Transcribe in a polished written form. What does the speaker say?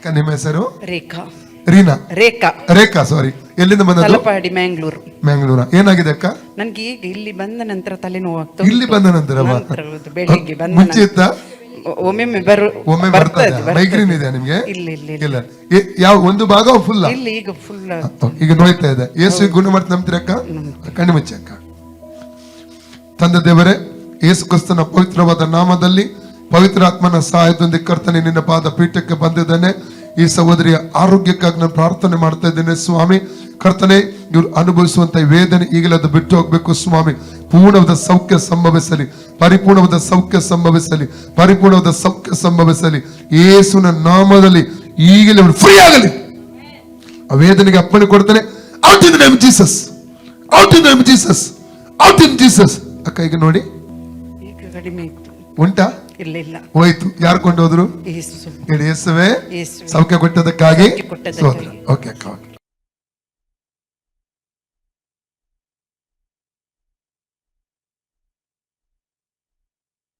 ಅಕ್ಕ ನಿಮ್ಮ ಹೆಸರು? ರೇಖಾ. ರೀನಾ? ರೇಖಾ. ರೇಖಾ, ಸಾರಿ. ಎಲ್ಲಿಂದ ಬಂದದ್ದು? ತಲಪಾಡಿ, ಮ್ಯಾಂಗ್ಳೂರು. ಮ್ಯಾಂಗ್ಳೂರ. ಏನಾಗಿದೆ ಅಕ್ಕ? ನನ್ಗೆ ಈಗ ಇಲ್ಲಿ ಬಂದ ನಂತರ ತಲೆನೋವು ಆಗ್ತದೆ. ಇಲ್ಲಿ ಬಂದ ನಂತರ ಬೆಳಿಗ್ಗೆ ಬಂದ ಮುಂಚೆ ಇತ್ತ? ಒಮ್ಮೆ ಒಮ್ಮೆ ಬರ್ತದೆ. ಮೈಗ್ರೇನ್ ಇದೆ ನಿಮ್ಗೆ? ಇಲ್ಲ ಇಲ್ಲ ಇಲ್ಲ. ಯಾವ ಒಂದು ಭಾಗ ಫುಲ್? ಇಲ್ಲಿ ಈಗ ಫುಲ್ ಈಗ ನೋಯ್ತಾ ಇದೆ. ಯೇಸು ಗುಣ ಮಾಡ್ತಾ ನಂಬ್ತೀರಕ್ಕ? ಕಣ್ಣು ಮುಚ್ಚಿ ಅಕ್ಕ. ತಂದೆ ದೇವರೇ, ಯೇಸು ಕ್ರಿಸ್ತನ ಪವಿತ್ರವಾದ ನಾಮದಲ್ಲಿ ಪವಿತ್ರಾತ್ಮನ ಸಹಾಯದೊಂದಿಗೆ ಕರ್ತನೆ ನಿನ್ನ ಪಾದ ಪೀಠಕ್ಕೆ ಬಂದಿದ್ದೇನೆ. ಈ ಸಹೋದರಿಯ ಆರೋಗ್ಯಕ್ಕಾಗಿ ನಾನು ಪ್ರಾರ್ಥನೆ ಮಾಡ್ತಾ ಇದ್ದೇನೆ ಸ್ವಾಮಿ. ಕರ್ತನೆ, ಇವ್ರು ಅನುಭವಿಸುವಂತ ವೇದನೆ ಈಗಲೇ ಅದು ಬಿಟ್ಟು ಹೋಗ್ಬೇಕು ಸ್ವಾಮಿ. ಪೂರ್ಣವಾದ ಸೌಖ್ಯ ಸಂಭವಿಸಲಿ, ಪರಿಪೂರ್ಣವಾದ ಸೌಖ್ಯ ಸಂಭವಿಸಲಿ, ಪರಿಪೂರ್ಣವಾದ ಸೌಖ್ಯ ಸಂಭವಿಸಲಿ. ಯೇಸುವಿನ ನಾಮದಲ್ಲಿ ಈಗಲೇ ಫ್ರೀ ಆಗಲಿ. ಆ ವೇದನೆಗೆ ಅಪ್ಪಣೆ ಕೊಡ್ತಾನೆ. Out in the name Jesus, out in the name Jesus, out in Jesus. ಅಕ್ಕ ಈಗ ನೋಡಿ, ಈಗ ಕಡಿಮೆ ಇತ್ತು. ಉಂಟಾ? ಇಲ್ಲ ಇಲ್ಲ, ಹೋಯ್ತು. ಯಾರು ಕೊಂಡು ಹೋದ್ರು? ಯೇಸು. ಹೇಳಿ, ಯೇಸುವೇ ಯೇಸು ಸೌಖ್ಯ ಕೊಟ್ಟದಕ್ಕಾಗಿ ಕೊಟ್ಟದಕ್ಕಾಗಿ. ಓಕೆ ಅಕ್ಕ.